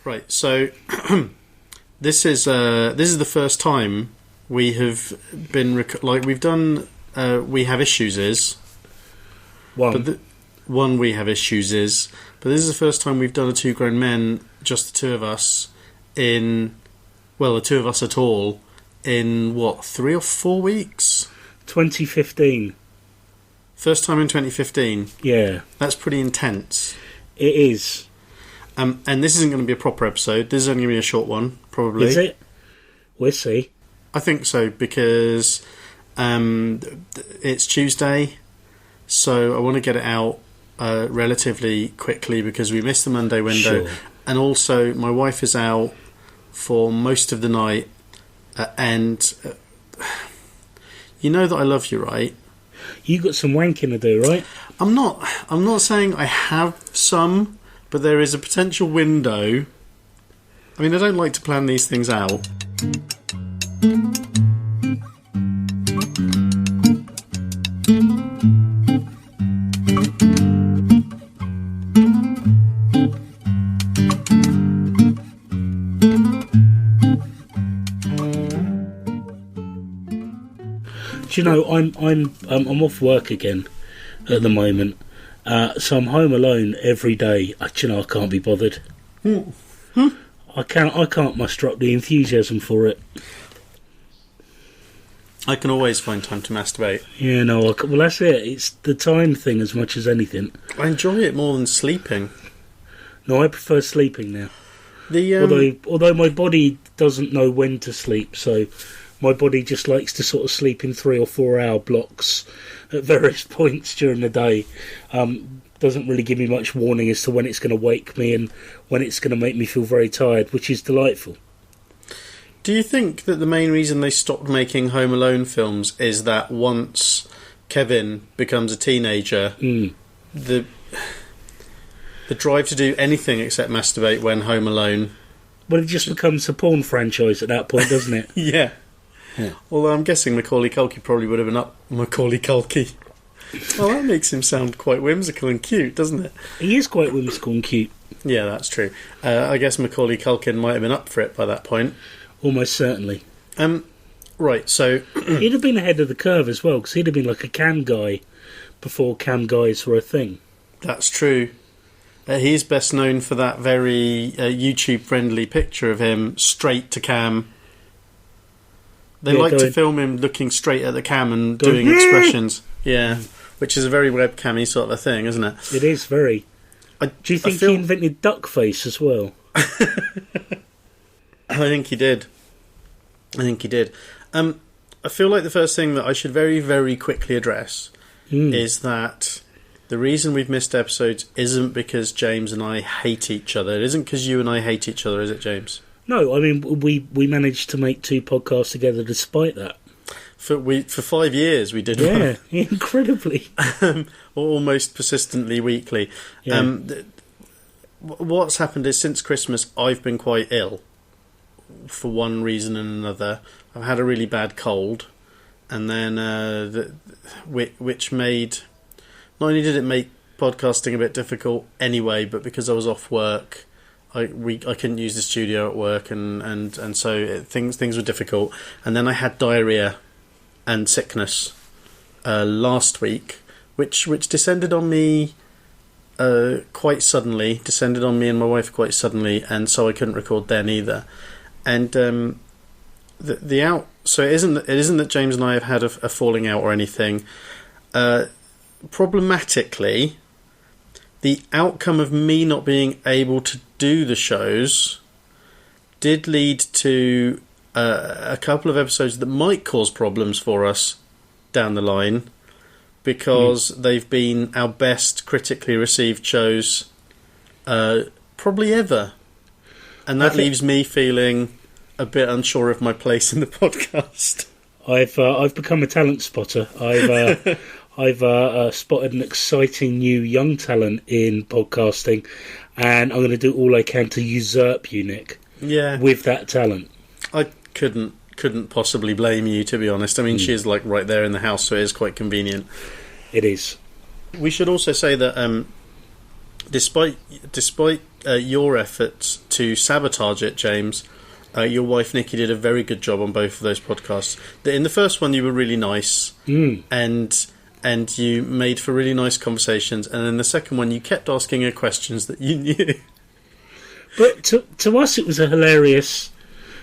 Right, so this is the first time we have been we've done. We have issues is one. But we have issues is, but this is the first time we've done a Two Grown Men, just the two of us the two of us at all in what, 3 or 4 weeks? 2015. First time in 2015. Yeah, that's pretty intense. It is. And this isn't going to be a proper episode. This is only going to be a short one, probably. Is it? We'll see. I think so, because it's Tuesday, so I want to get it out relatively quickly because we missed the Monday window. Sure. And also, my wife is out for most of the night, and you know that I love you, right? You got some wanking to do, right? I'm not saying I have some, but there is a potential window. I mean, I don't like to plan these things out. Do you know, I'm off work again at the moment, so I'm home alone every day. I can't be bothered. I can't muster up the enthusiasm for it. I can always find time to masturbate. Yeah, no, well, that's it. It's the time thing as much as anything. I enjoy it more than sleeping. No, I prefer sleeping now. Although my body doesn't know when to sleep, so my body just likes to sort of sleep in 3 or 4 hour blocks at various points during the day. Doesn't really give me much warning as to when it's going to wake me and when it's going to make me feel very tired, which is delightful. Do you think that the main reason they stopped making Home Alone films is that once Kevin becomes a teenager, the drive to do anything except masturbate when home alone... Well, it just becomes a porn franchise at that point, doesn't it? Yeah. Although I'm guessing Macaulay Culkin probably would have been up... Macaulay Culkin. Well, that makes him sound quite whimsical and cute, doesn't it? He is quite whimsical and cute. Yeah, that's true. I guess Macaulay Culkin might have been up for it by that point. Almost certainly. Right, so... he'd have been ahead of the curve as well, because he'd have been like a cam guy before cam guys were a thing. That's true. He's best known for that very YouTube-friendly picture of him straight to cam. They like to film him looking straight at the cam and doing expressions. Yeah, which is a very webcam-y sort of a thing, isn't it? It is very. Do you think he invented duck face as well? I think he did. I feel like the first thing that I should very, very quickly address is that the reason we've missed episodes isn't because James and I hate each other. It isn't because you and I hate each other, is it, James? No, I mean, we managed to make 2 podcasts together despite that. For 5 years we did one. Yeah, incredibly. Almost persistently weekly. Yeah. What's happened is since Christmas I've been quite ill for one reason and another. I've had a really bad cold, and then which made... Not only did it make podcasting a bit difficult anyway, but because I was off work, I couldn't use the studio at work, and so things were difficult. And then I had diarrhea and sickness last week, which descended on me quite suddenly. Descended on me and my wife quite suddenly, and so I couldn't record then either. And so it isn't that James and I have had a falling out or anything. Problematically, the outcome of me not being able to do the shows did lead to a couple of episodes that might cause problems for us down the line, because they've been our best critically received shows probably ever, and that leaves me feeling a bit unsure of my place in the podcast. I've become a talent spotter. I've spotted an exciting new young talent in podcasting, and I'm going to do all I can to usurp you, Nick. Yeah, with that talent. I couldn't possibly blame you, to be honest. I mean, she is like right there in the house, so it is quite convenient. It is. We should also say that despite your efforts to sabotage it, James. Your wife Nikki did a very good job on both of those podcasts. In the first one, you were really nice, and you made for really nice conversations. And in the second one, you kept asking her questions that you knew. But to us, it was hilarious.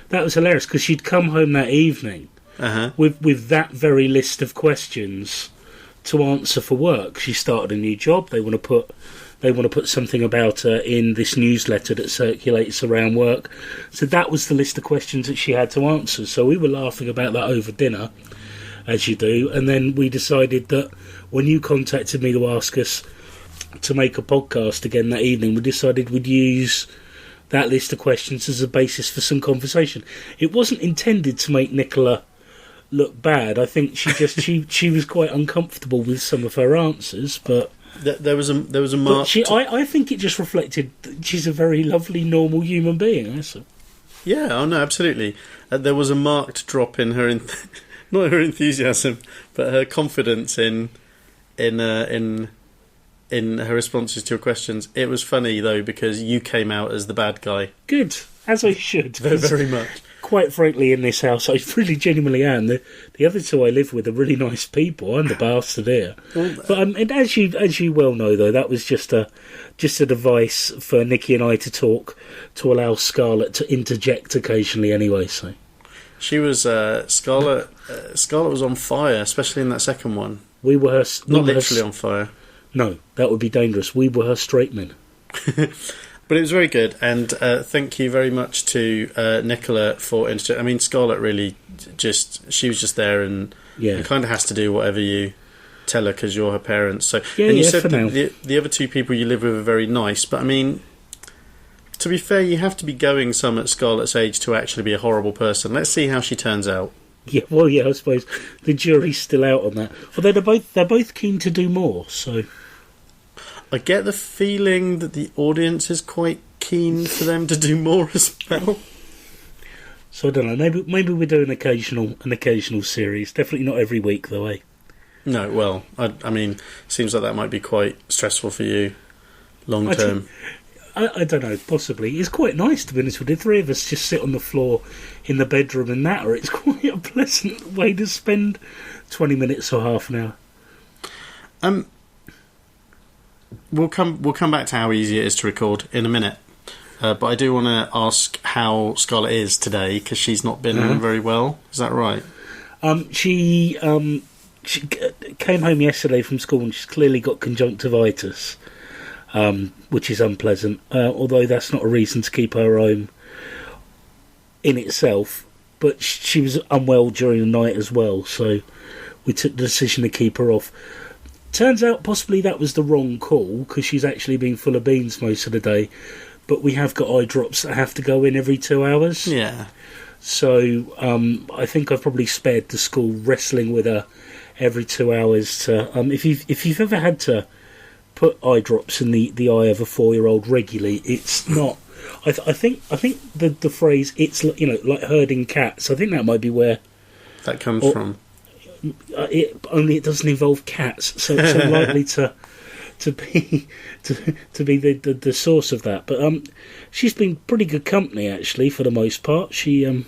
That was hilarious because she'd come home that evening with that very list of questions to answer for work. She started a new job. They want to put something about her in this newsletter that circulates around work. So that was the list of questions that she had to answer. So we were laughing about that over dinner, as you do. And then we decided that when you contacted me to ask us to make a podcast again that evening, we decided we'd use that list of questions as a basis for some conversation. It wasn't intended to make Nicola look bad. I think she was quite uncomfortable with some of her answers, but there was a mark. I think it just reflected that she's a very lovely, normal human being. Yeah, oh no, absolutely. There was a marked drop in her, not her enthusiasm, but her confidence in her responses to your questions. It was funny though because you came out as the bad guy. Good, as I should. Very, very much. Quite frankly, in this house, I really genuinely am. The other two I live with are really nice people. I'm the bastard here. But as you well know, though, that was just a device for Nikki and I to talk, to allow Scarlett to interject occasionally. Anyway, so she was Scarlett. Scarlett was on fire, especially in that second one. We were her, not literally on fire. No, that would be dangerous. We were her straight men. But it was very good, and thank you very much to Nicola for I mean, Scarlett really she was just there, and kind of has to do whatever you tell her because you're her parents. So, and you said the other two people you live with are very nice, but I mean, to be fair, you have to be going some at Scarlett's age to actually be a horrible person. Let's see how she turns out. Yeah, well, yeah, I suppose the jury's still out on that. Although they're both keen to do more, so. I get the feeling that the audience is quite keen for them to do more as well. So I don't know. Maybe we do an occasional series. Definitely not every week, though. No, well, I mean, seems like that might be quite stressful for you, long term. I don't know. Possibly, it's quite nice to be honest with you. The three of us just sit on the floor in the bedroom and natter. It's quite a pleasant way to spend 20 minutes or half an hour. We'll come back to how easy it is to record in a minute, but I do want to ask how Scarlett is today because she's not been very well. Is that right? She came home yesterday from school and she's clearly got conjunctivitis, which is unpleasant. Although that's not a reason to keep her home in itself. But she was unwell during the night as well, so we took the decision to keep her off. Turns out possibly that was the wrong call because she's actually been full of beans most of the day. But we have got eye drops that have to go in every 2 hours. Yeah. So I think I've probably spared the school wrestling with her every 2 hours. To, if you've ever had to put eye drops in the eye of a 4-year-old regularly, it's not. I think the phrase "it's like herding cats." I think that might be where that comes from. Only it doesn't involve cats, so it's unlikely to be the source of that. But she's been pretty good company actually for the most part. You're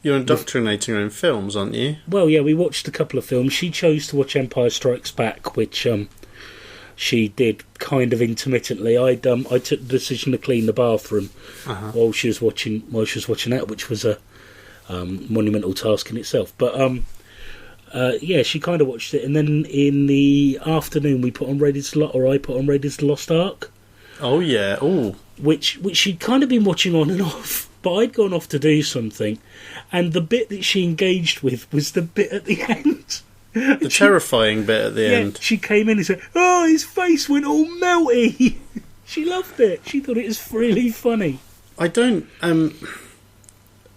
indoctrinating her in films, aren't you? Well, yeah, we watched a couple of films. She chose to watch Empire Strikes Back, which she did kind of intermittently. I took the decision to clean the bathroom while she was watching that, which was a monumental task in itself. But she kind of watched it, and then in the afternoon I put on Raiders of the Lost Ark. Oh yeah, oh. Which she'd kind of been watching on and off, but I'd gone off to do something, and the bit that she engaged with was the bit at the end. The terrifying bit at the end. She came in and said, "Oh, his face went all melty." She loved it. She thought it was really funny. I don't.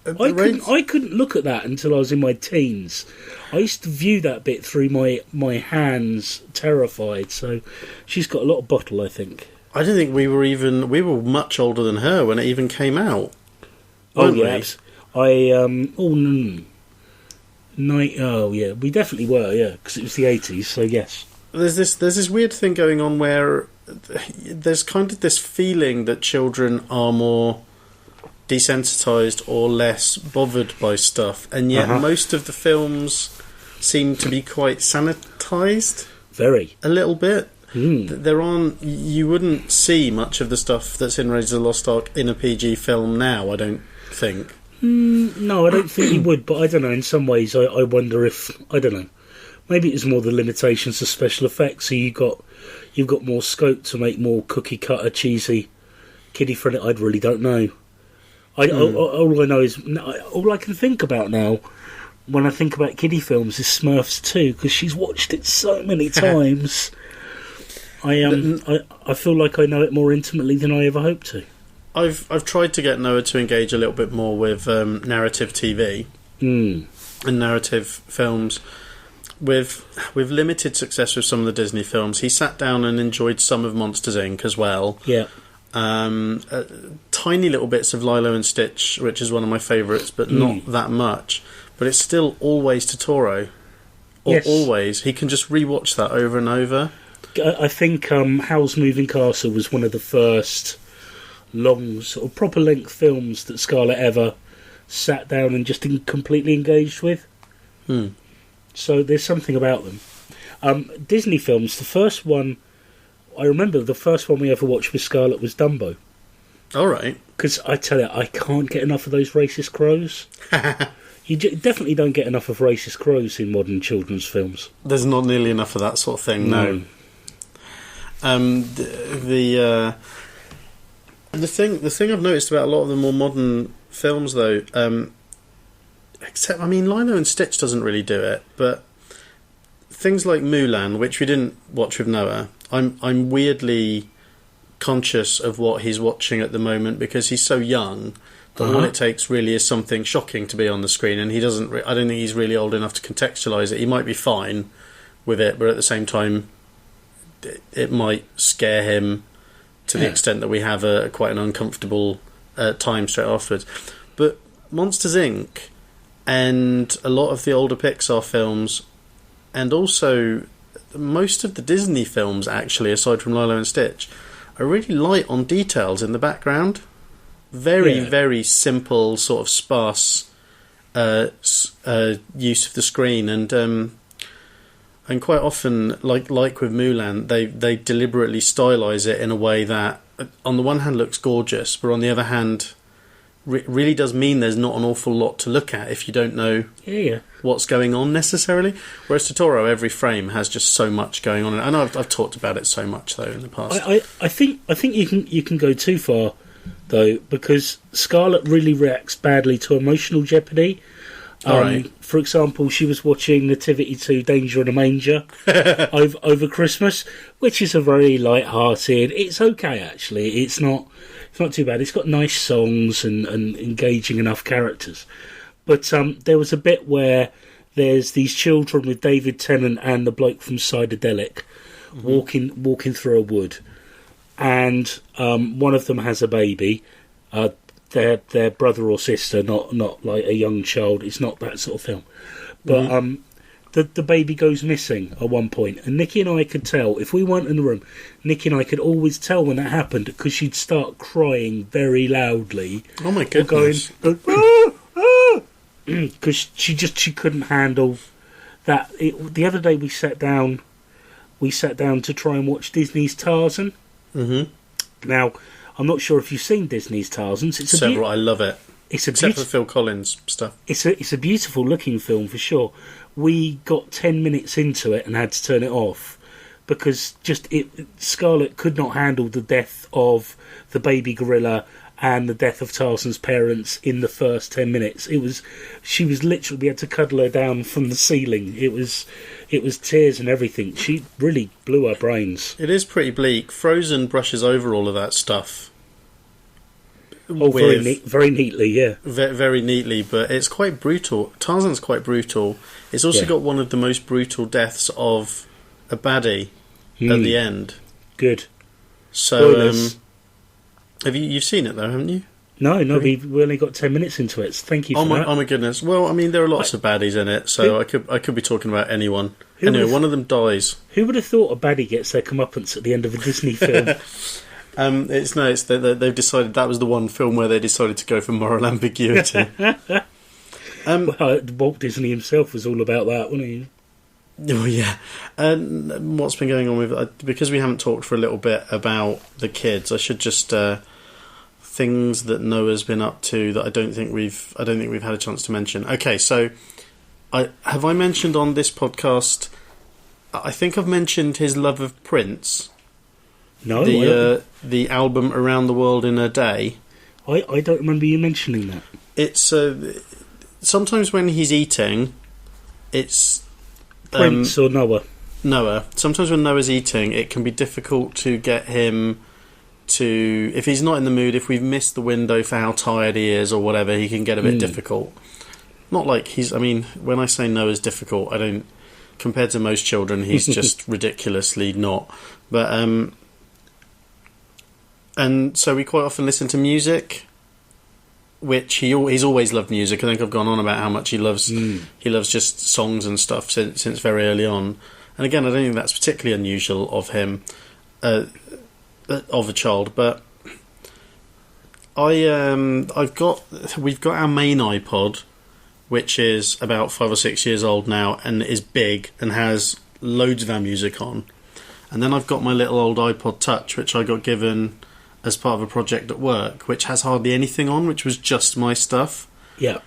I couldn't look at that until I was in my teens. I used to view that bit through my hands, terrified. So she's got a lot of bottle, I think. I don't think we were much older than her when it even came out. Oh yes, we definitely were, yeah, because it was the 80s. So yes, there's this weird thing going on where there's kind of this feeling that children are more desensitized or less bothered by stuff, and yet most of the films seem to be quite sanitized. Very. A little bit. You wouldn't see much of the stuff that's in Raiders of the Lost Ark in a PG film now, I don't think. No, I don't think you would, but I don't know, in some ways I wonder if, I don't know, maybe it's more the limitations of special effects, so you've got more scope to make more cookie cutter, cheesy, kiddie friendly. I really don't know. All I know is, all I can think about now when I think about kiddie films is Smurfs 2, because she's watched it so many times. I feel like I know it more intimately than I ever hoped to. I've tried to get Noah to engage a little bit more with narrative TV and narrative films. With limited success with some of the Disney films, he sat down and enjoyed some of Monsters Inc. as well. Yeah. Tiny little bits of Lilo and Stitch, which is one of my favourites, but not that much. But it's still always Totoro. Always. He can just rewatch that over and over. I think Howl's Moving Castle was one of the first long, sort of proper length films that Scarlett ever sat down and just completely engaged with. So there's something about them. Disney films, the first one, I remember the first one we ever watched with Scarlett was Dumbo. All right. Because I tell you, I can't get enough of those racist crows. You definitely don't get enough of racist crows in modern children's films. There's not nearly enough of that sort of thing, no. The thing I've noticed about a lot of the more modern films, though, except, I mean, Lilo and Stitch doesn't really do it, but things like Mulan, which we didn't watch with Noah, I'm weirdly conscious of what he's watching at the moment because he's so young that all it takes really is something shocking to be on the screen, and he doesn't. I don't think he's really old enough to contextualise it. He might be fine with it, but at the same time, it might scare him to the extent that we have quite an uncomfortable time straight afterwards. But Monsters Inc. and a lot of the older Pixar films, and also most of the Disney films, actually, aside from Lilo and Stitch, are really light on details in the background. Very simple, sort of sparse use of the screen, and quite often, like with Mulan, they deliberately stylize it in a way that, on the one hand, looks gorgeous, but on the other hand, really does mean there's not an awful lot to look at if you don't know what's going on necessarily. Whereas Totoro, every frame has just so much going on. I know I've talked about it so much though in the past. I think you can go too far though, because Scarlett really reacts badly to emotional jeopardy. For example, she was watching Nativity 2 Danger in a Manger over Christmas, which is a very light-hearted. It's okay, actually. It's not too bad. It's got nice songs and engaging enough characters. But there was a bit where there's these children with David Tennant and the bloke from Psychedelic walking through a wood, and one of them has a baby. Their brother or sister, not like a young child. It's not that sort of film. But the baby goes missing at one point, and Nikki and I could tell, if we weren't in the room, Nikki and I could always tell when that happened, because she'd start crying very loudly. Oh my goodness. Because she couldn't handle that. The other day we sat down to try and watch Disney's Tarzan. Now, I'm not sure if you've seen Disney's Tarzan. Several. I love it. Except for Phil Collins stuff. It's a beautiful looking film for sure. We got 10 minutes into it and had to turn it off because Scarlett could not handle the death of the baby gorilla and the death of Tarzan's parents in the first 10 minutes. She was literally, we had to cuddle her down from the ceiling. It was tears and everything. She really blew her brains. It is pretty bleak. Frozen brushes over all of that stuff. Very neatly, yeah. Very neatly, but it's quite brutal. Tarzan's quite brutal. It's also got one of the most brutal deaths of a baddie at the end. Good. So, you've seen it though, haven't you? No, we only got 10 minutes into it. So thank you for that. Oh my goodness. Well, I mean, there are lots of baddies in it, so I could be talking about anyone. Anyway, one of them dies. Who would have thought a baddie gets their comeuppance at the end of a Disney film? They've decided that was the one film where they decided to go for moral ambiguity. Walt Disney himself was all about that, wasn't he? Oh yeah. What's been going on with because we haven't talked for a little bit about the kids, I should just things that Noah's been up to that I don't think we've had a chance to mention. Okay, so I mentioned on this podcast, I think I've mentioned his love of Prince. No, the album Around the World in a Day. I don't remember you mentioning that. It's sometimes when he's eating, it's Prince or Noah. Noah. Sometimes when Noah's eating, it can be difficult to get him to, if he's not in the mood, if we've missed the window for how tired he is or whatever, he can get a bit difficult. Not like when I say Noah's difficult, I don't, compared to most children, he's just ridiculously not. But and so we quite often listen to music, which he's always loved music. I think I've gone on about how much he loves just songs and stuff since very early on. And again, I don't think that's particularly unusual of him, of a child. But we've got our main iPod, which is about 5 or 6 years old now, and is big and has loads of our music on. And then I've got my little old iPod Touch, which I got given as part of a project at work, which has hardly anything on, which was just my stuff. Yeah.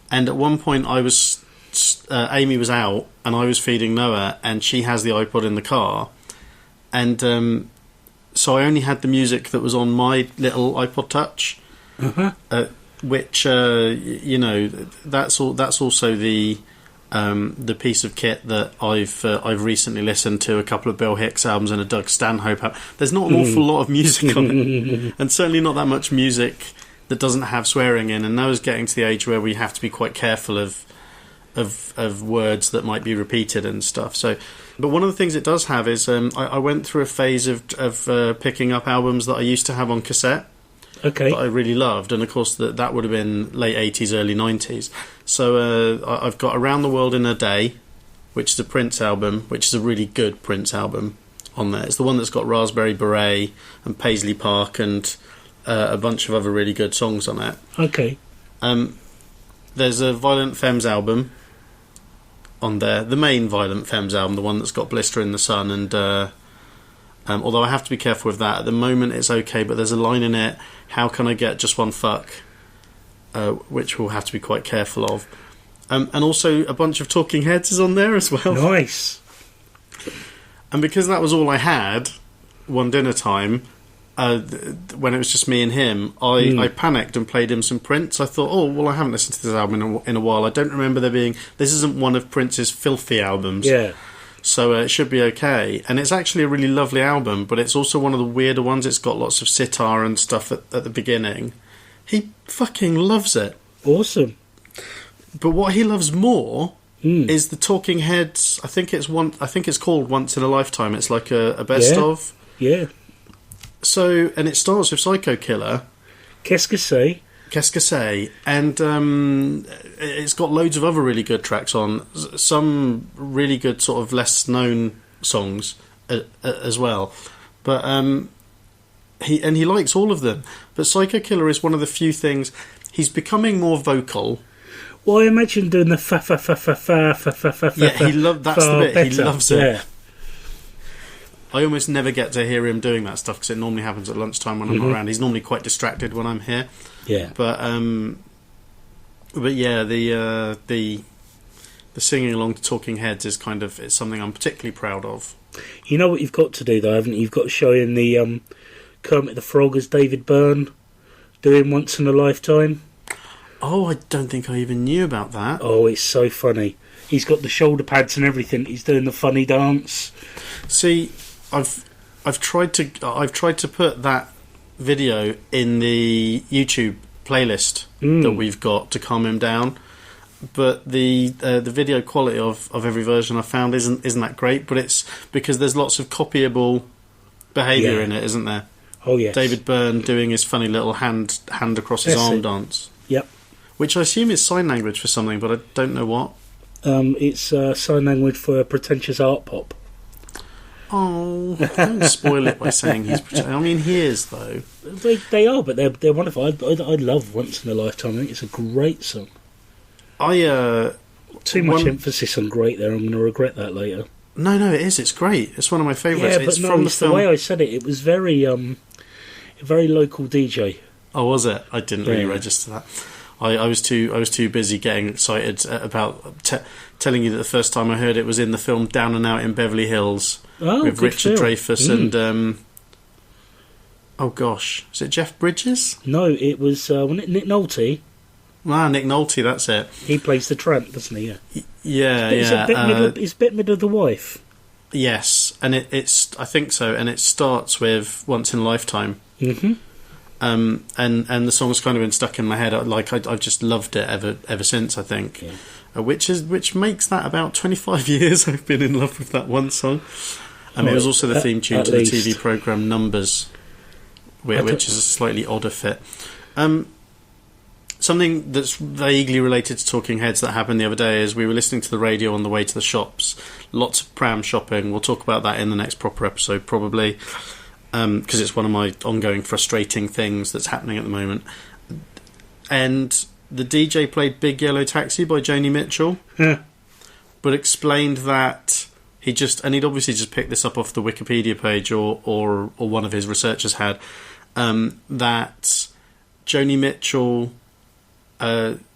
And at one point I was Amy was out and I was feeding Noah, and she has the iPod in the car, and so I only had the music that was on my little iPod Touch, which that's also the piece of kit that I've recently listened to a couple of Bill Hicks albums and a Doug Stanhope album. There's not an awful lot of music on it, and certainly not that much music that doesn't have swearing in. And now is getting to the age where we have to be quite careful of words that might be repeated and stuff. So, but one of the things it does have is I went through a phase of picking up albums that I used to have on cassette. Okay. That I really loved, and of course that would have been late 80s, early 90s. So I've got Around the World in a Day, which is a Prince album, which is a really good Prince album on there. It's the one that's got Raspberry Beret and Paisley Park and a bunch of other really good songs on it. Okay. There's a Violent Femmes album on there, the main Violent Femmes album, the one that's got Blister in the Sun, and although I have to be careful with that. At the moment it's okay, but there's a line in it, How Can I Get Just One Fuck, which we'll have to be quite careful of. And also a bunch of Talking Heads is on there as well. Nice. And because that was all I had one dinner time, when it was just me and him, I panicked and played him some Prince. I thought, oh, well, I haven't listened to this album in a while. I don't remember this isn't one of Prince's filthy albums. Yeah. So it should be okay. And it's actually a really lovely album, but it's also one of the weirder ones. It's got lots of sitar and stuff at the beginning. He fucking loves it. Awesome. But what he loves more is the Talking Heads. I think it's called Once in a Lifetime. It's like a best of. Yeah. So, and it starts with Psycho Killer. Qu'est-ce que c'est? Qu'est-ce que c'est? And it's got loads of other really good tracks on. Some really good sort of less known songs as well. But he likes all of them. But Psycho Killer is one of the few things. He's becoming more vocal. Well, I imagine doing the fa fa fa fa fa fa fa fa. Yeah, that's the bit. Better. He loves it. Yeah. I almost never get to hear him doing that stuff because it normally happens at lunchtime when I'm not around. He's normally quite distracted when I'm here. Yeah. But yeah, the singing along to Talking Heads is it's something I'm particularly proud of. You know what you've got to do though, haven't you? You've got to show in the Kermit the Frog as David Byrne doing Once in a Lifetime. Oh, I don't think I even knew about that. Oh, it's so funny. He's got the shoulder pads and everything. He's doing the funny dance. See, I've tried to put that video in the YouTube playlist that we've got to calm him down, but the video quality of every version I found isn't that great. But it's because there's lots of copyable behaviour in it, isn't there? Oh yes. David Byrne doing his funny little hand across his arm dance. Yep. Which I assume is sign language for something, but I don't know what. It's sign language for pretentious art pop. Oh, don't spoil it by saying he's pretentious. I mean, he is, though. They are, but they're wonderful. I love Once in a Lifetime. I think it's a great song. Too much emphasis on great there. I'm going to regret that later. No, it is. It's great. It's one of my favourites. Yeah, but from the film. The way I said it, it was very local DJ. Oh, was it? I didn't really register that. I was too busy getting excited about telling you that the first time I heard it was in the film Down and Out in Beverly Hills with Richard Dreyfuss and oh gosh, is it Jeff Bridges? No, it was Nick Nolte. Ah, Nick Nolte, that's it. He plays the tramp, doesn't he? Yeah. It's Bette Midler the wife. Yes, and it's I think so, and it starts with Once in a Lifetime. Mm-hmm. And the song's kind of been stuck in my head. I've just loved it ever since. I think, which makes that about 25 years I've been in love with that one song. And it was also the theme tune to the TV program Numbers, which is a slightly odder fit. Something that's vaguely related to Talking Heads that happened the other day is we were listening to the radio on the way to the shops. Lots of pram shopping. We'll talk about that in the next proper episode, probably. Because it's one of my ongoing frustrating things that's happening at the moment. And the DJ played Big Yellow Taxi by Joni Mitchell, but explained that he'd obviously just picked this up off the Wikipedia page or one of his researchers had, that Joni Mitchell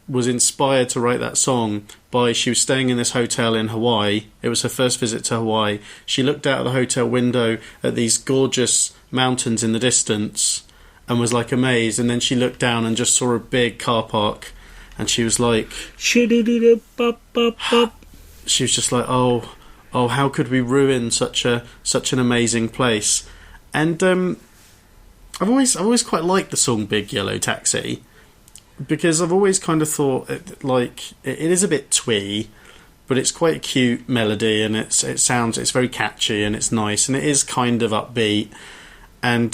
was inspired to write that song by, she was staying in this hotel in Hawaii. It was her first visit to Hawaii. She looked out of the hotel window at these gorgeous mountains in the distance and was like amazed, and then she looked down and just saw a big car park, and she was like, she was just like, oh, how could we ruin such an amazing place? And I've always quite liked the song Big Yellow Taxi, because I've always kind of thought it is a bit twee, but it's quite a cute melody, and it's very catchy and it's nice, and it is kind of upbeat, and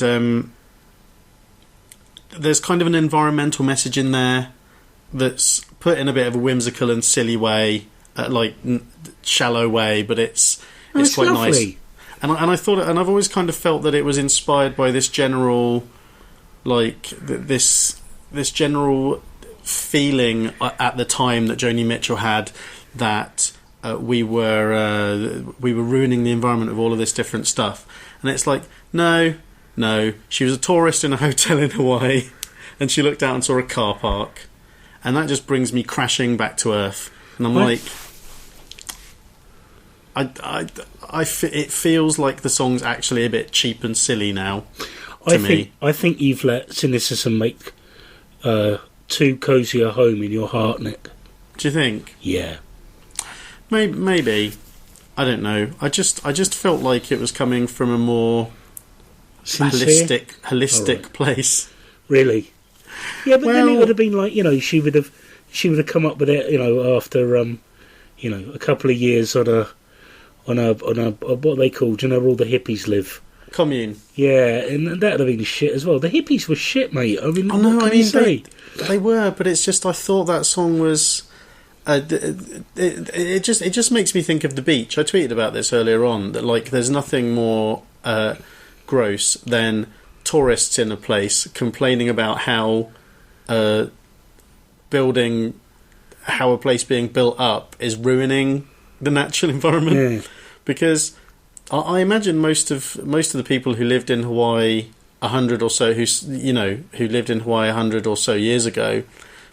there's kind of an environmental message in there that's put in a bit of a whimsical and silly way, shallow way, but it's quite lovely. Nice. And I thought, and I've always kind of felt that it was inspired by this general, this general feeling at the time that Joni Mitchell had, that we were ruining the environment with all of this different stuff. And it's like, no, she was a tourist in a hotel in Hawaii, and she looked out and saw a car park, and that just brings me crashing back to earth. And I'm like, it feels like the song's actually a bit cheap and silly now. I think you've let cynicism make too cosy a home in your heart, Nick. Do you think? Yeah. Maybe. I don't know. I just felt like it was coming from a more holistic place. Really? Yeah, but then it would have been like, she would have come up with it, after a couple of years on a what they call, where all the hippies live. Commune. Yeah, and that would have been shit as well. The hippies were shit, mate. I mean, what can you say? They were, but it's just, I thought that song was... it just makes me think of the beach. I tweeted about this earlier on, that there's nothing more gross than tourists in a place complaining about how a place being built up is ruining the natural environment. Yeah. Because I imagine most of the people who lived in Hawaii 100 or so, who lived in Hawaii 100 or so years ago,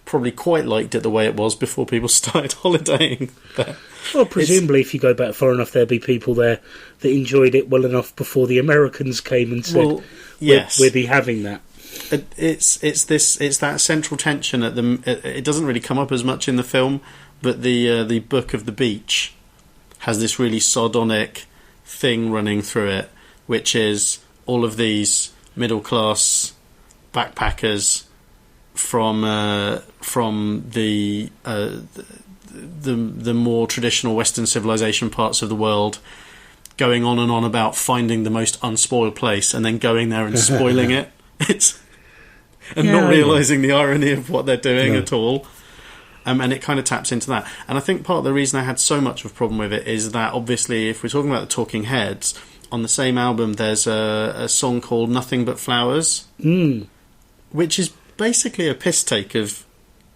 probably quite liked it the way it was before people started holidaying there. Well, presumably, if you go back far enough, there'll be people there that enjoyed it well enough before the Americans came and said, yes, we'll be having that. It's that central tension at the. It doesn't really come up as much in the film, but the Book of the Beach has this really sardonic thing running through it, which is all of these middle class backpackers from the more traditional Western civilization parts of the world, going on about finding the most unspoiled place and then going there and spoiling it. Not realising the irony of what they're doing at all. And it kind of taps into that. And I think part of the reason I had so much of a problem with it is that, obviously, if we're talking about the Talking Heads, on the same album there's a song called Nothing But Flowers, which is basically a piss take of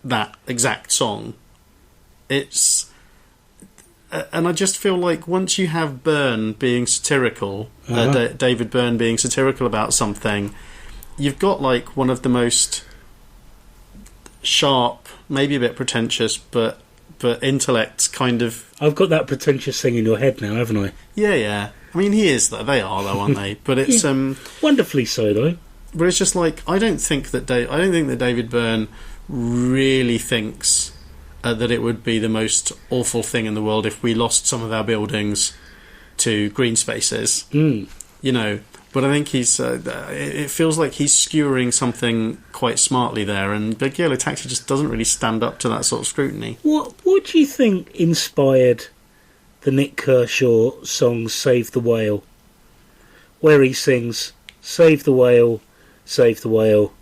that exact song. It's... and I just feel like once you have Byrne being satirical, David Byrne being satirical about something, you've got like one of the most sharp, maybe a bit pretentious, but intellect kind of... I've got that pretentious thing in your head now, haven't I? Yeah. I mean, he is, though. They are, though, aren't they? But it's... wonderfully so, though. But it's just like, I don't think that David Byrne really thinks... that it would be the most awful thing in the world if we lost some of our buildings to green spaces. You know, but I think he's... it feels like he's skewering something quite smartly there, and Big Yellow Taxi just doesn't really stand up to that sort of scrutiny. What do you think inspired the Nick Kershaw song Save the Whale, where he sings, Save the whale, save the whale,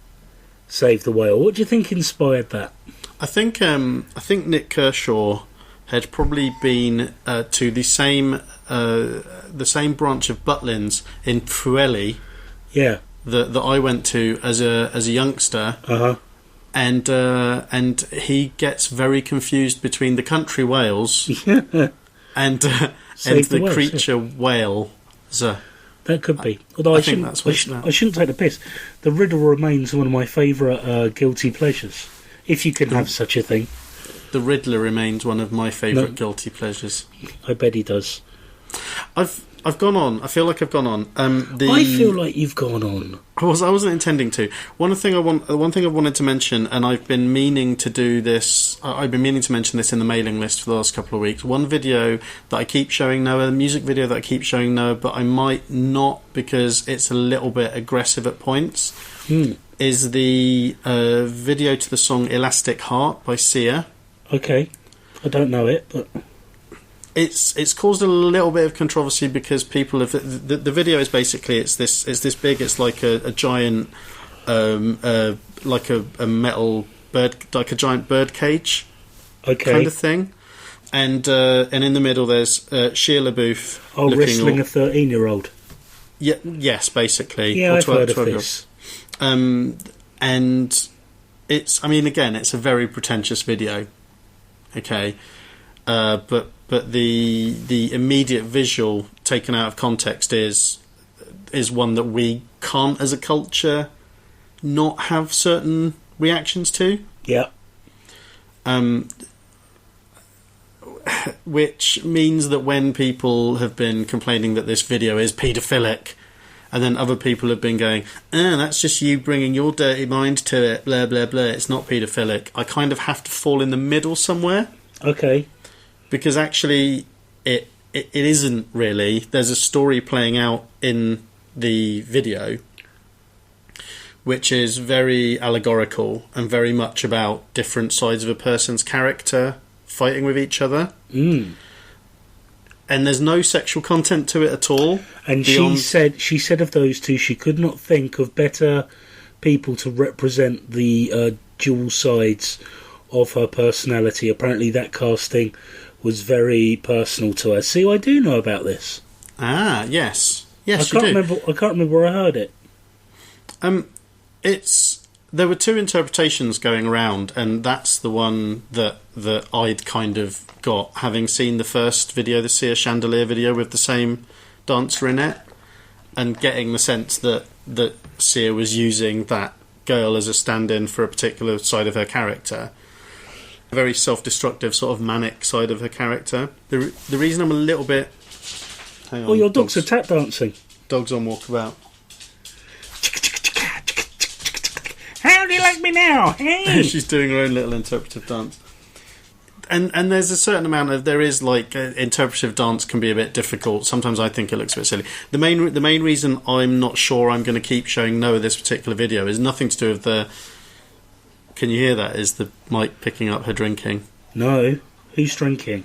save the whale? What do you think inspired that? I think Nick Kershaw had probably been to the same branch of Butlins in Pwllheli, that I went to as a youngster, and he gets very confused between the country Wales and the creature whale. That could be. Although I shouldn't take the piss. The riddle remains one of my favourite guilty pleasures. If you can have such a thing. The Riddler remains one of my favourite guilty pleasures. I bet he does. I've gone on. I feel like I've gone on. I feel like you've gone on. I wasn't intending to. One thing I wanted to mention, and I've been meaning to do this. I've been meaning to mention this in the mailing list for the last couple of weeks. One video that I keep showing Noah, the music video that I keep showing Noah, but I might not because it's a little bit aggressive at points. Is the video to the song Elastic Heart by Sia. Okay. I don't know it, but... It's caused a little bit of controversy because people have... The video is basically... It's this big... It's like a giant... like a metal bird... Like a giant bird cage. Okay. Kind of thing. And in the middle there's Shia LaBeouf... wrestling a 13-year-old. Yeah, yes, basically. Yeah, I've heard of this. And it's, I mean, again, it's a very pretentious video, okay, but the immediate visual taken out of context is one that we can't, as a culture, not have certain reactions to. Yeah. Which means that when people have been complaining that this video is paedophilic, and then other people have been going, that's just you bringing your dirty mind to it, blah, blah, blah, it's not paedophilic. I kind of have to fall in the middle somewhere. Okay. Because actually, it isn't really. There's a story playing out in the video, which is very allegorical and very much about different sides of a person's character fighting with each other. And there's no sexual content to it at all. And she said of those two, she could not think of better people to represent the dual sides of her personality. Apparently that casting was very personal to her. See, I do know about this. Ah, yes. Yes, I can't remember where I heard it. There were two interpretations going around, and that's the one that I'd kind of got, having seen the first video, the Sia Chandelier video with the same dancer in it, and getting the sense that Sia was using that girl as a stand-in for a particular side of her character. A very self-destructive, sort of manic side of her character. The reason I'm a little bit... Hang on, your dogs are tap dancing. Dogs on walkabout. How do you like me now? Hey! She's doing her own little interpretive dance. And there's a certain amount of... There is, like... interpretive dance can be a bit difficult. Sometimes I think it looks a bit silly. The main reason I'm not sure I'm going to keep showing Noah this particular video is nothing to do with the... Can you hear that? Is the mic picking up her drinking? No. Who's drinking?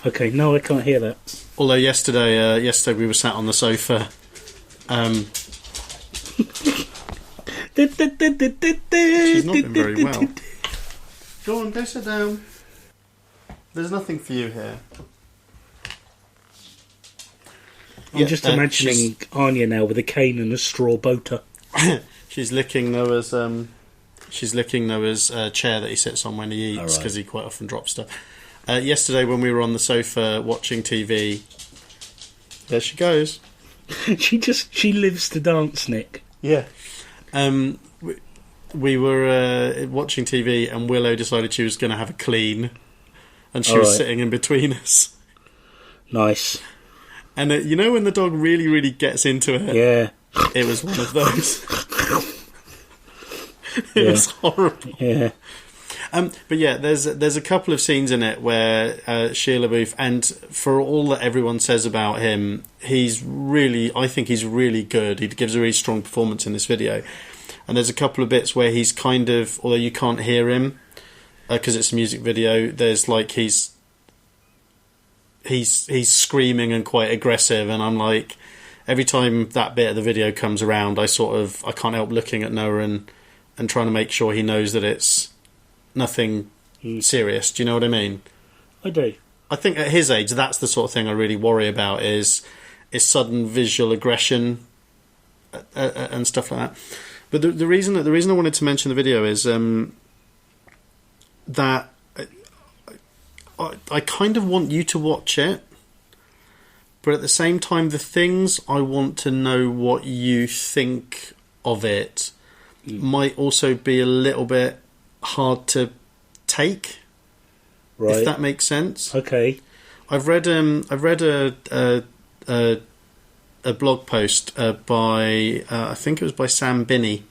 Okay, no, I can't hear that. Although yesterday we were sat on the sofa. She's not been very well. Go on, go sit down. There's nothing for you here. I'm just imagining Anya now with a cane and a straw boater. She's licking Noah's chair that he sits on when he eats, because he quite often drops stuff. Yesterday when we were on the sofa watching TV, there she goes. She lives to dance, Nick. Yeah. We were watching TV and Willow decided she was going to have a clean, and she was sitting in between us. Nice. And you know when the dog really, really gets into it? Yeah. It was one of those. It was horrible. Yeah. But yeah, there's a couple of scenes in it where Shia LaBeouf, and for all that everyone says about him, I think he's really good. He gives a really strong performance in this video. And there's a couple of bits where he's kind of, although you can't hear him because it's a music video, there's like he's screaming and quite aggressive, and I'm like, every time that bit of the video comes around, I can't help looking at Noah and trying to make sure he knows that it's nothing serious. Do you know what I mean? I do. I think at his age, that's the sort of thing I really worry about is sudden visual aggression and stuff like that. But the reason I wanted to mention the video is that I kind of want you to watch it, but at the same time, the things I want to know what you think of it might also be a little bit hard to take, if that makes sense. Okay. I've read a blog post by I think it was by Sam Binney,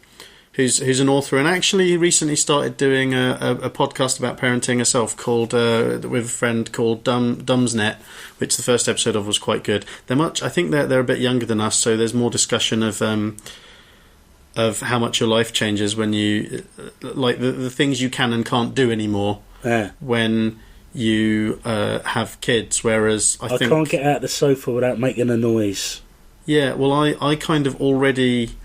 who's an author, and actually recently started doing a podcast about parenting herself called with a friend called Dumsnet, which the first episode of was quite good. I think they're a bit younger than us, so there's more discussion of how much your life changes when you like the things you can and can't do anymore when you have kids. Whereas I think can't get out of the sofa without making a noise. Yeah, well, I kind of already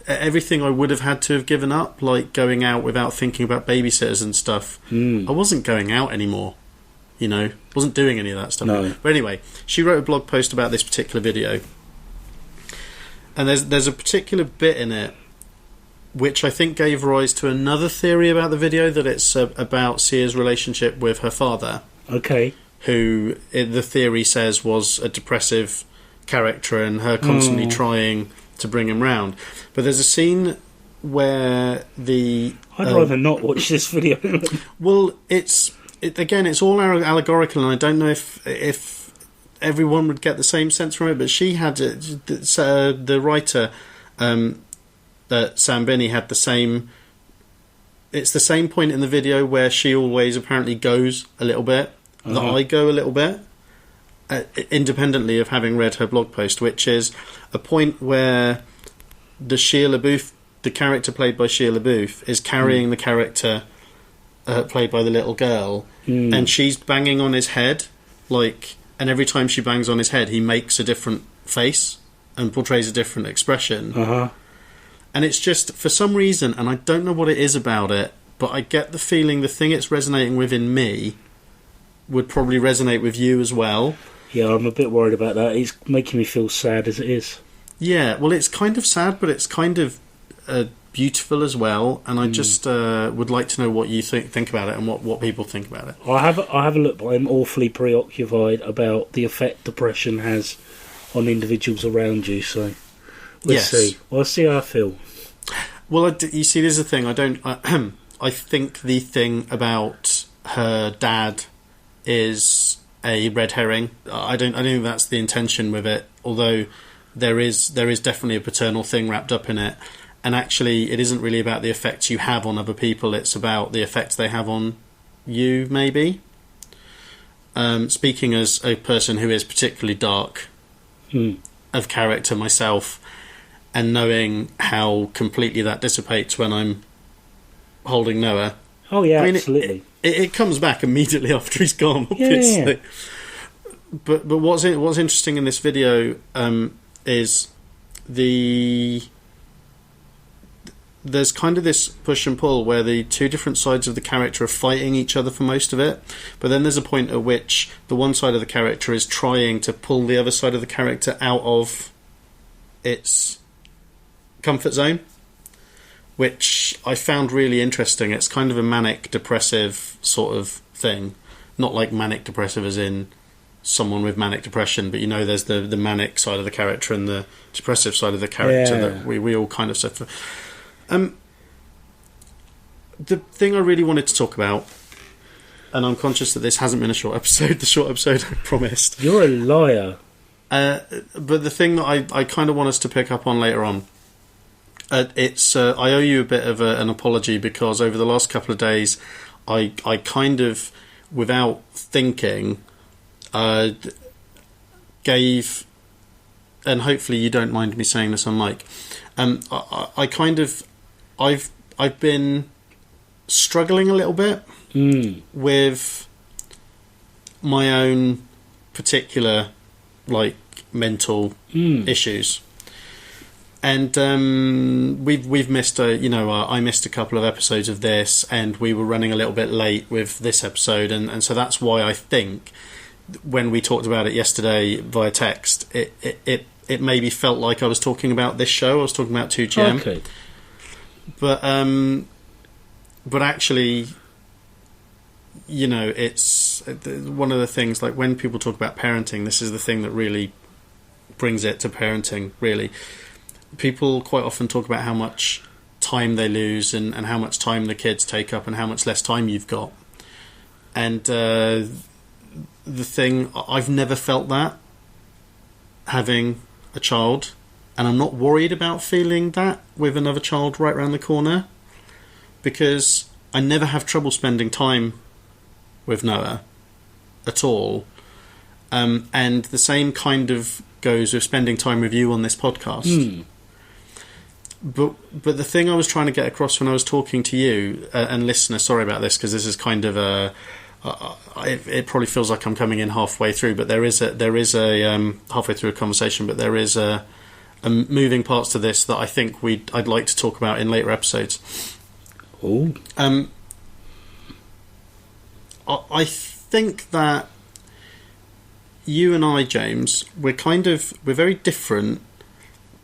everything I would have had to have given up, like going out without thinking about babysitters and stuff. I wasn't going out anymore. Wasn't doing any of that stuff. No. But anyway, she wrote a blog post about this particular video, and there's a particular bit in it which I think gave rise to another theory about the video, that it's about Sia's relationship with her father. Okay. Who the theory says was a depressive character, and her constantly trying to bring him round. But there's a scene where I'd rather not watch this video. Well, it's all allegorical, and I don't know if everyone would get the same sense from it, but she had the writer Sam Binney had the same. It's the same point in the video where she always apparently goes a little bit, that I go a little bit, independently of having read her blog post, which is a point where the character played by Shia LaBeouf is carrying the character played by the little girl, and she's banging on his head, and every time she bangs on his head, he makes a different face and portrays a different expression. And it's just, for some reason, and I don't know what it is about it, but I get the feeling the thing it's resonating with in me would probably resonate with you as well. Yeah, I'm a bit worried about that. It's making me feel sad as it is. Yeah, well, it's kind of sad, but it's kind of beautiful as well. And I just would like to know what you think about it, and what people think about it. I have a look, but I'm awfully preoccupied about the effect depression has on individuals around you. So we'll see. I'll see how I feel. Well, you see, there's the thing. I think the thing about her dad is a red herring. I don't think that's the intention with it, although there is definitely a paternal thing wrapped up in it. And actually, it isn't really about the effects you have on other people, it's about the effects they have on you, maybe. Speaking as a person who is particularly dark of character myself, and knowing how completely that dissipates when I'm holding Noah. Oh yeah, absolutely. It comes back immediately after he's gone, obviously. but what's interesting in this video is there's kind of this push and pull where the two different sides of the character are fighting each other for most of it, but then there's a point at which the one side of the character is trying to pull the other side of the character out of its comfort zone, which I found really interesting. It's kind of a manic depressive sort of thing, not like manic depressive as in someone with manic depression, but there's the manic side of the character and the depressive side of the character that we all kind of suffer. The thing I really wanted to talk about, and I'm conscious that this hasn't been a short episode, the short episode I promised. You're a liar. But the thing that I kind of want us to pick up on later on, it's I owe you a bit of an apology, because over the last couple of days I kind of, without thinking, gave, and hopefully you don't mind me saying this on mic, I've been struggling a little bit with my own particular mental issues, and we've missed I missed a couple of episodes of this, and we were running a little bit late with this episode, and so that's why I think when we talked about it yesterday via text, it maybe felt like I was talking about this show. I was talking about 2GM. Okay. But actually, it's one of the things, like when people talk about parenting, this is the thing that really brings it to parenting, really. People quite often talk about how much time they lose and how much time the kids take up and how much less time you've got. And the thing, I've never felt that, having a child, and I'm not worried about feeling that with another child right around the corner, because I never have trouble spending time with Noah at all, and the same kind of goes with spending time with you on this podcast. But the thing I was trying to get across when I was talking to you, and listener, sorry about this, because this is kind of it probably feels like I'm coming in halfway through, but there is a halfway through a conversation, but there is a moving parts to this that I think I'd like to talk about in later episodes. Oh. I think that you and I, James, we're very different,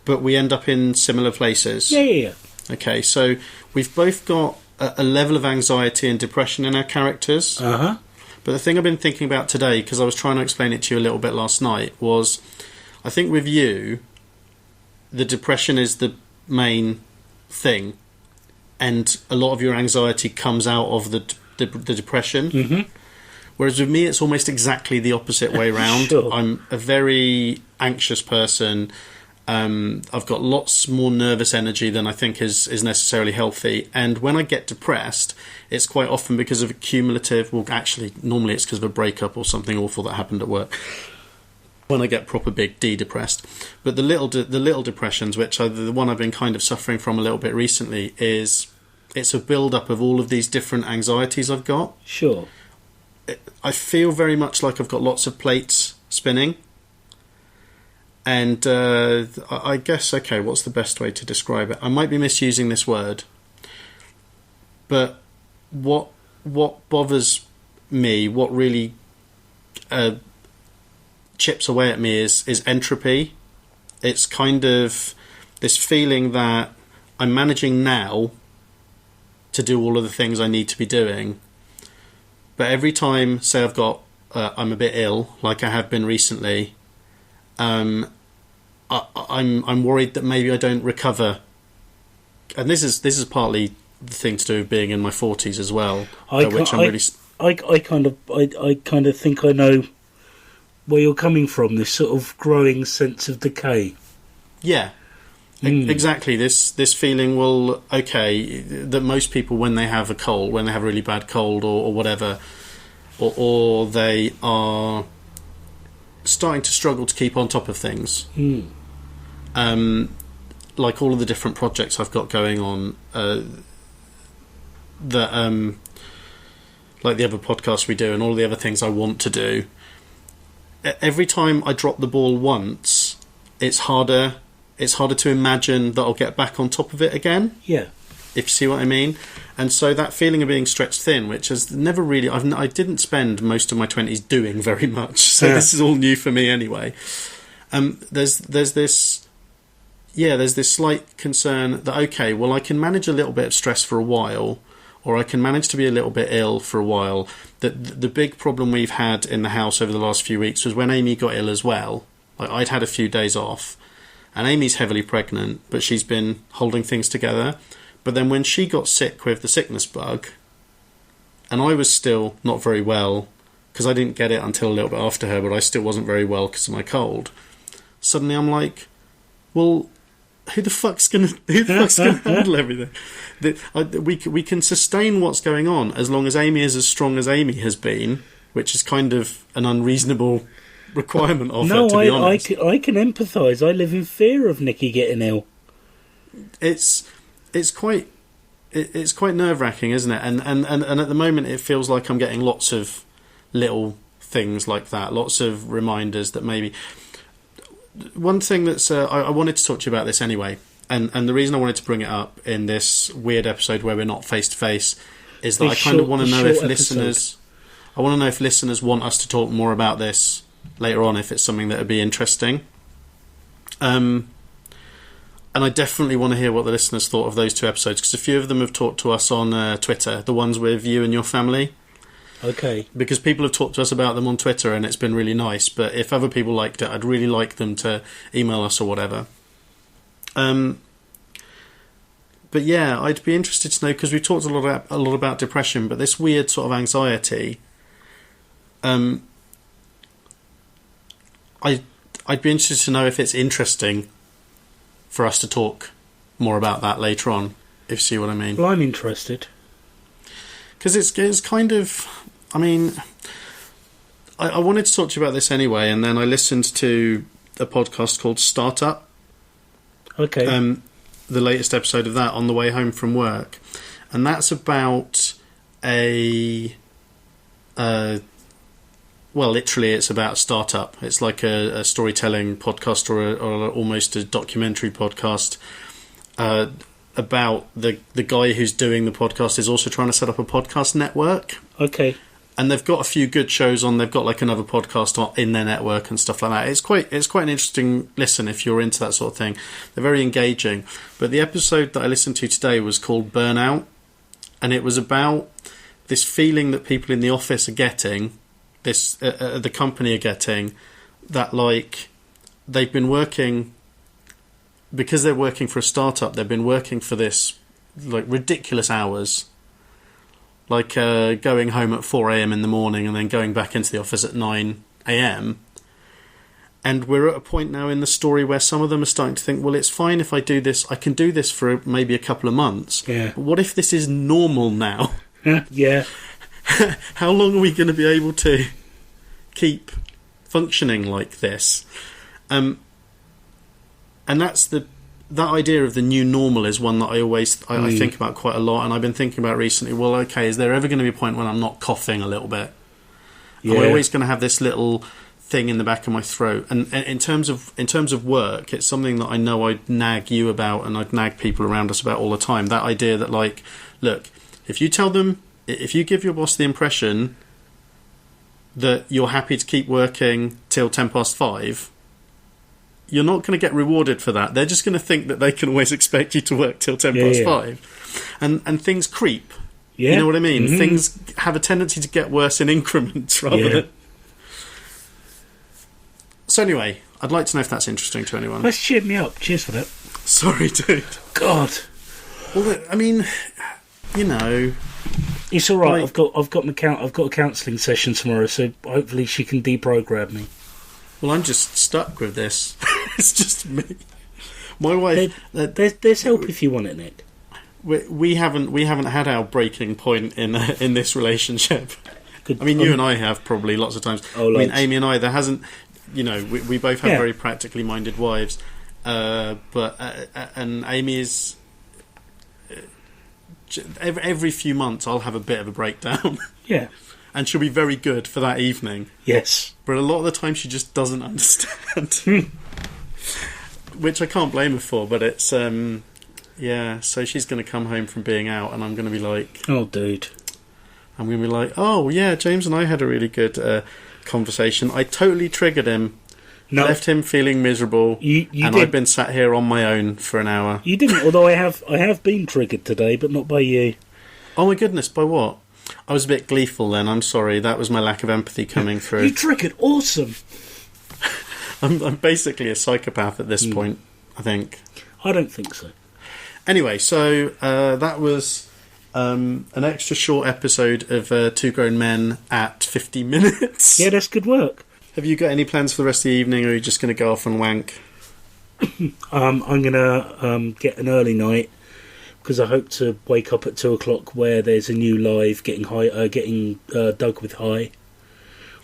but we end up in similar places. Yeah. Okay, so we've both got a level of anxiety and depression in our characters. Uh-huh. But the thing I've been thinking about today, because I was trying to explain it to you a little bit last night, was I think with you, the depression is the main thing, and a lot of your anxiety comes out of the depression. Mm-hmm. Whereas with me, it's almost exactly the opposite way around. Sure. I'm a very anxious person. I've got lots more nervous energy than I think is necessarily healthy. And when I get depressed, it's quite often because of a cumulative... Well, actually, normally it's because of a breakup or something awful that happened at work. When I get proper big depressed. But the little depressions, which are the one I've been kind of suffering from a little bit recently, it's a build-up of all of these different anxieties I've got. Sure. I feel very much like I've got lots of plates spinning. And I guess, okay, what's the best way to describe it? I might be misusing this word, but what bothers me, what really chips away at me is entropy. It's kind of this feeling that I'm managing now to do all of the things I need to be doing, but every time, say I've got I'm a bit ill, like I have been recently, I'm worried that maybe I don't recover, and this is partly the thing to do with being in my 40s as well. I kind of think I know where you're coming from. This sort of growing sense of decay. Yeah, exactly. This feeling, well, okay, that most people, when they have a cold, when they have a really bad cold or whatever, or they are starting to struggle to keep on top of things. Like all of the different projects I've got going on, like the other podcasts we do and all the other things I want to do, every time I drop the ball once, it's harder to imagine that I'll get back on top of it again. Yeah. If you see what I mean. And so that feeling of being stretched thin, which has never really... I didn't spend most of my 20s doing very much, so this is all new for me anyway. There's this slight concern that, okay, well, I can manage a little bit of stress for a while, or I can manage to be a little bit ill for a while. The big problem we've had in the house over the last few weeks was when Amy got ill as well. Like, I'd had a few days off, and Amy's heavily pregnant, but she's been holding things together. But then when she got sick with the sickness bug, and I was still not very well, because I didn't get it until a little bit after her, but I still wasn't very well because of my cold, suddenly I'm like, well, who the fuck's gonna handle everything? We can sustain what's going on as long as Amy is as strong as Amy has been, which is kind of an unreasonable requirement of her, to be honest. I can empathise. I live in fear of Nikki getting ill. It's quite nerve-wracking, isn't it? And at the moment it feels like I'm getting lots of little things like that, lots of reminders that maybe... One thing that's... I wanted to talk to you about this anyway, and the reason I wanted to bring it up in this weird episode where we're not face-to-face is that I kind of want to know if listeners... I want to know if listeners want us to talk more about this later on, if it's something that would be interesting. And I definitely want to hear what the listeners thought of those two episodes, because a few of them have talked to us on Twitter, the ones with you and your family. Okay. Because people have talked to us about them on Twitter, and it's been really nice. But if other people liked it, I'd really like them to email us or whatever. But yeah, I'd be interested to know, because we've talked a lot about depression, but this weird sort of anxiety. I'd be interested to know if it's interesting for us to talk more about that later on, if you see what I mean. Well, I'm interested. Because it's kind of... I mean, I wanted to talk to you about this anyway, and then I listened to a podcast called Startup. Okay. The latest episode of that on the way home from work. And that's about well, literally, it's about startup. It's like a storytelling podcast or almost a documentary podcast about the guy who's doing the podcast is also trying to set up a podcast network. Okay. And they've got a few good shows on. They've got like another podcast in their network and stuff like that. It's quite an interesting listen if you're into that sort of thing. They're very engaging. But the episode that I listened to today was called Burnout, and it was about this feeling that people in the office are getting. The company are getting, that like they've been working, because they're working for a startup, they've been working for this like ridiculous hours, like going home at 4 a.m. in the morning and then going back into the office at 9 a.m. And we're at a point now in the story where some of them are starting to think, well, it's fine if I do this, I can do this for maybe a couple of months. Yeah. But what if this is normal now? Yeah. How long are we going to be able to keep functioning like this? And that's that idea of the new normal is one that I think about quite a lot, and I've been thinking about recently. Well, okay, is there ever going to be a point when I'm not coughing a little bit? Yeah. Am I always going to have this little thing in the back of my throat? And in terms of work, it's something that I know I'd nag you about, and I'd nag people around us about all the time. That idea that, like, look, if you give your boss the impression that you're happy to keep working till 5:10, you're not going to get rewarded for that. They're just going to think that they can always expect you to work till 5:10. And things creep. Yeah. You know what I mean? Mm-hmm. Things have a tendency to get worse in increments rather than... So anyway, I'd like to know if that's interesting to anyone. Let's cheer me up. Cheers for that. Sorry, dude. God. Well, I mean, you know... It's all right. Like, I've got a counselling session tomorrow, so hopefully she can deprogram me. Well, I'm just stuck with this. It's just me. My wife. There's help if you want it, Nick. We haven't had our breaking point in this relationship. Good. I mean, you and I have probably lots of times. Oh, I mean, Amy and I. There hasn't. You know, we both have very practically minded wives, but Amy is. Every few months I'll have a bit of a breakdown. Yeah. and she'll be very good for that evening. Yes. But a lot of the time she just doesn't understand. Which I can't blame her for, but it's... yeah, so she's going to come home from being out, and I'm going to be like... Oh, dude. I'm going to be like, oh, yeah, James and I had a really good conversation. I totally triggered him. No. Left him feeling miserable, you and did. I've been sat here on my own for an hour. You didn't, although I have been triggered today, but not by you. Oh my goodness, by what? I was a bit gleeful then, I'm sorry. That was my lack of empathy coming through. You triggered, awesome. I'm basically a psychopath at this point, I think. I don't think so. Anyway, so that was an extra short episode of Two Grown Men at 50 minutes. Yeah, that's good work. Have you got any plans for the rest of the evening, or are you just going to go off and wank? I'm going to get an early night, because I hope to wake up at 2 o'clock where there's a new live getting Dug with High.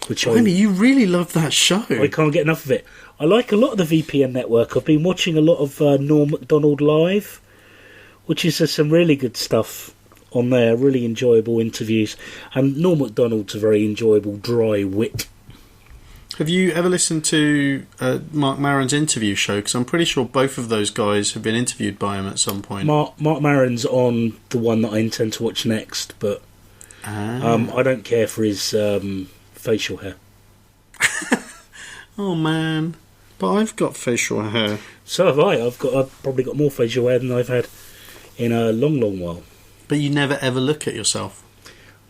Blimey, you really love that show. I can't get enough of it. I like a lot of the VPN network. I've been watching a lot of Norm Macdonald Live, which is some really good stuff on there, really enjoyable interviews. And Norm Macdonald's a very enjoyable, dry wit. Have you ever listened to Mark Maron's interview show? Because I'm pretty sure both of those guys have been interviewed by him at some point. Mark Maron's on the one that I intend to watch next, but I don't care for his facial hair. Oh, man. But I've got facial hair. So have I. I've probably got more facial hair than I've had in a long, long while. But you never ever look at yourself?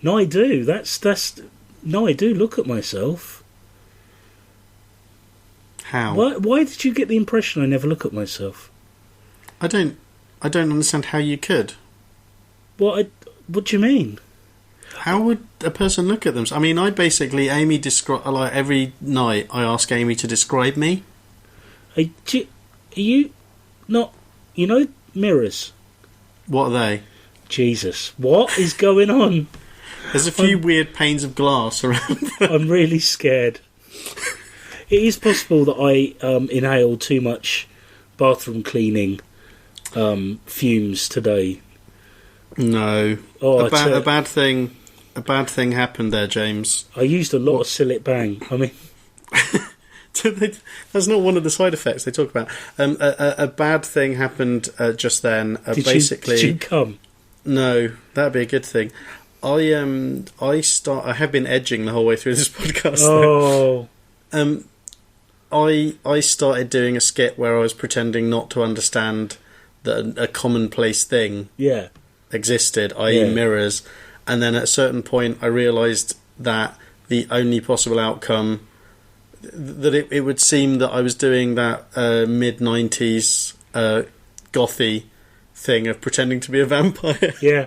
No, I do. No, I do look at myself. How? Why did you get the impression I never look at myself? I don't understand how you could. What do you mean? How would a person look at them? I mean, I basically every night I ask Amy to describe me. Are you not? You know mirrors. What are they? Jesus, what is going on? There's a few weird panes of glass around. I'm really scared. It is possible that I inhaled too much bathroom cleaning fumes today. No. Oh, a bad thing happened there, James. I used a lot of Sillet Bang. I mean, that's not one of the side effects they talk about. A bad thing happened just then. Did you come? No, that'd be a good thing. I have been edging the whole way through this podcast. Oh. I started doing a skit where I was pretending not to understand that a commonplace thing existed, i.e. mirrors, and then at a certain point I realised that the only possible outcome, that it would seem that I was doing that mid-90s gothy thing of pretending to be a vampire. Yeah.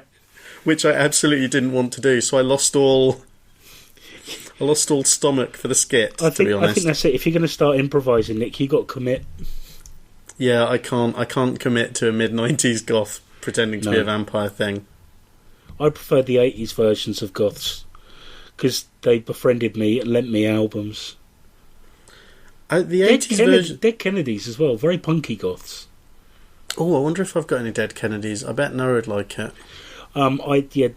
Which I absolutely didn't want to do, so I lost all stomach for the skit, to be honest. I think that's it. If you're going to start improvising, Nick, you got to commit. Yeah, I can't commit to a mid-90s goth pretending to be a vampire thing. I prefer the 80s versions of goths, because they befriended me and lent me albums. The 80s version... Dead Kennedys as well, very punky goths. Oh, I wonder if I've got any Dead Kennedys. I bet Noah would like it.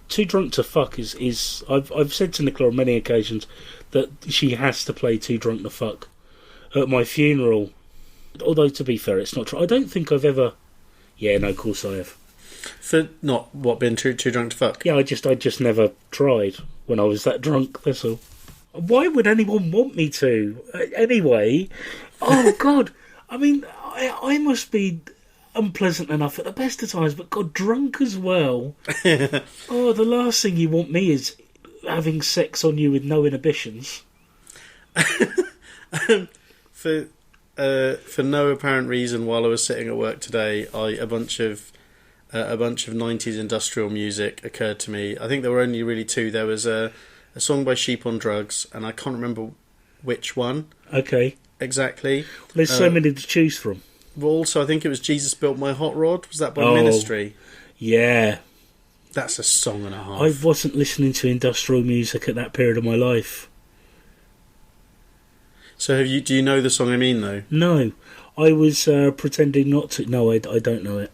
Too Drunk to Fuck is I've said to Nicola on many occasions that she has to play Too Drunk to Fuck at my funeral. Although, to be fair, it's not true. I don't think I've ever... Yeah, no, of course I have. For not what, being too drunk to fuck? Yeah, I just never tried when I was that drunk, that's all. Why would anyone want me to? Anyway, oh God, I mean, I must be unpleasant enough at the best of times, but God, drunk as well. Oh, the last thing you want me is having sex on you with no inhibitions. For no apparent reason, while I was sitting at work today, a bunch of 90s industrial music occurred to me. I think there were only really two. There was a song by Sheep on Drugs, and I can't remember which one. Okay. Exactly. Well, there's so many to choose from. Well, also, I think it was Jesus Built My Hot Rod. Was that by Ministry? Yeah. That's a song and a half. I wasn't listening to industrial music at that period of my life. So do you know the song I mean, though? No. I was pretending not to. No, I don't know it.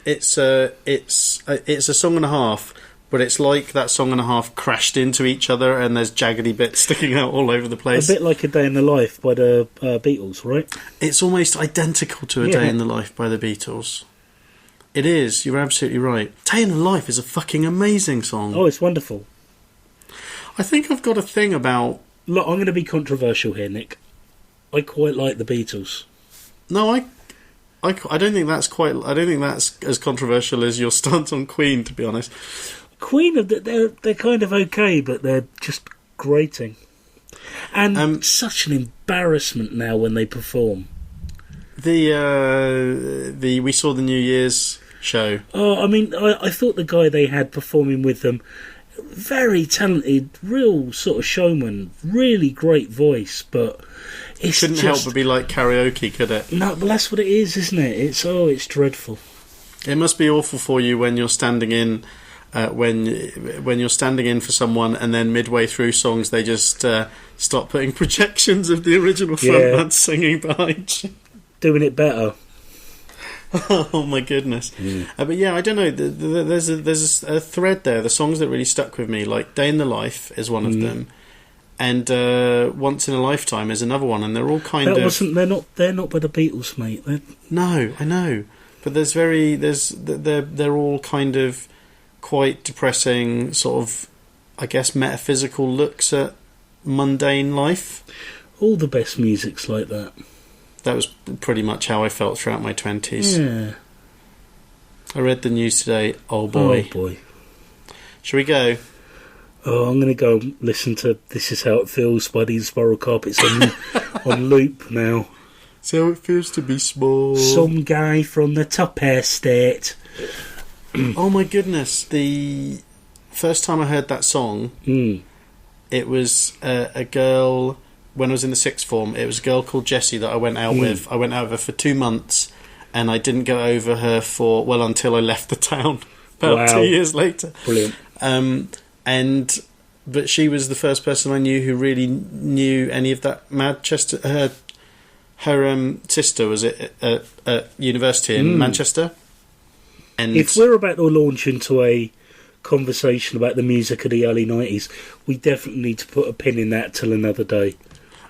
It's a song and a half but it's like that song and a half crashed into each other, and there's jaggedy bits sticking out all over the place. A bit like A Day in the Life by the Beatles, right? It's almost identical to A Day in the Life by the Beatles. It is, you're absolutely right. Day in the Life is a fucking amazing song. Oh, it's wonderful. I think I've got a thing about... Look, I'm going to be controversial here, Nick. I quite like the Beatles. No, I don't think that's quite... I don't think that's as controversial as your stance on Queen, to be honest. Queen, they're kind of okay, but they're just grating. And such an embarrassment now when they perform. We saw the New Year's show. Oh, I mean, I thought the guy they had performing with them, very talented, real sort of showman, really great voice, but it's couldn't help but be like karaoke, could it? No, but that's what it is, isn't it? It's dreadful. It must be awful for you when you're standing in, when you're standing in for someone, and then midway through songs they just start putting projections of the original frontman singing behind you. Doing it better. Oh my goodness! But yeah, I don't know. There's a thread there. The songs that really stuck with me, like "Day in the Life," is one of them, and "Once in a Lifetime" is another one, and they're all kind of. They're not by the Beatles, mate. No, I know, but they're all kind of quite depressing, sort of, I guess, metaphysical looks at mundane life. All the best music's like that. That was pretty much how I felt throughout my 20s. Yeah. I read the news today. Oh boy. Oh boy. Shall we go? Oh, I'm going to go listen to This Is How It Feels by the Spiral Carpets on loop now. It's how it feels to be small. Some guy from the top estate. Oh my goodness. The first time I heard that song, it was a girl... When I was in the sixth form, it was a girl called Jessie that I went out with. I went out with her for 2 months, and I didn't go over her until I left the town about 2 years later. Brilliant. But she was the first person I knew who really knew any of that Manchester. Her sister was at university in Manchester. And if we're about to launch into a conversation about the music of the early 90s, we definitely need to put a pin in that till another day.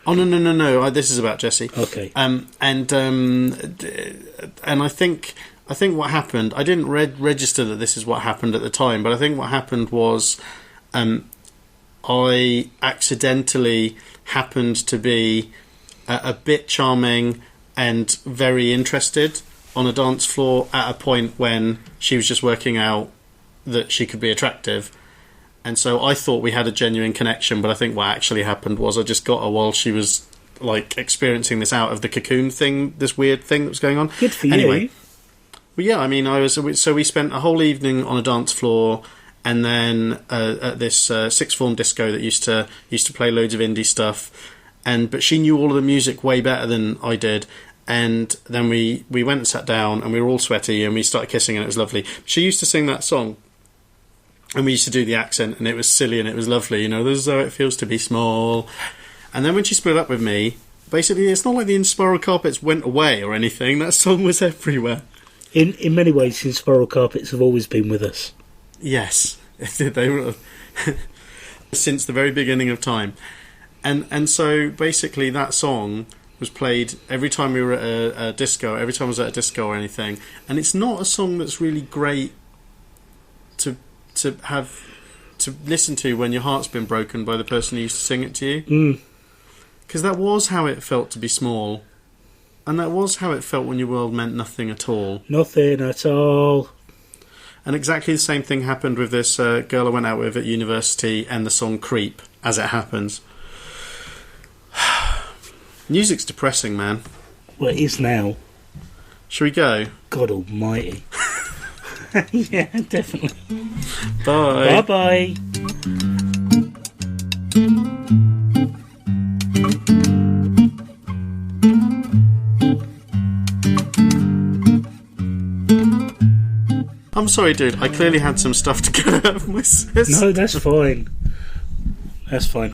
Oh no! This is about Jessie. Okay. And I think what happened. I didn't register that this is what happened at the time, but I think what happened was, I accidentally happened to be a bit charming and very interested on a dance floor at a point when she was just working out that she could be attractive. And so I thought we had a genuine connection, but I think what actually happened was I just got her while she was like experiencing this out of the cocoon thing, this weird thing that was going on. Good for anyway, you. Well, yeah, I mean, so we spent a whole evening on a dance floor, and then at this sixth form disco that used to play loads of indie stuff, but she knew all of the music way better than I did. And then we went and sat down, and we were all sweaty, and we started kissing, and it was lovely. She used to sing that song. And we used to do the accent, and it was silly, and it was lovely. You know, this is how it feels to be small. And then when she split up with me, basically, it's not like the Spiral Carpets went away or anything. That song was everywhere. In many ways, the Spiral Carpets have always been with us. Yes, they were since the very beginning of time. And so basically, that song was played every time we were at a disco. Every time I was at a disco or anything. And it's not a song that's really great to listen to when your heart's been broken by the person who used to sing it to you. Because that was how it felt to be small, and that was how it felt when your world meant nothing at all. Nothing at all. And exactly the same thing happened with this girl I went out with at university and the song Creep, as it happens. Music's depressing, man. Well, it is now. Shall we go? God almighty. Yeah, definitely. Bye. Bye-bye. I'm sorry, dude. I clearly had some stuff to get out of my system. No, that's fine. That's fine.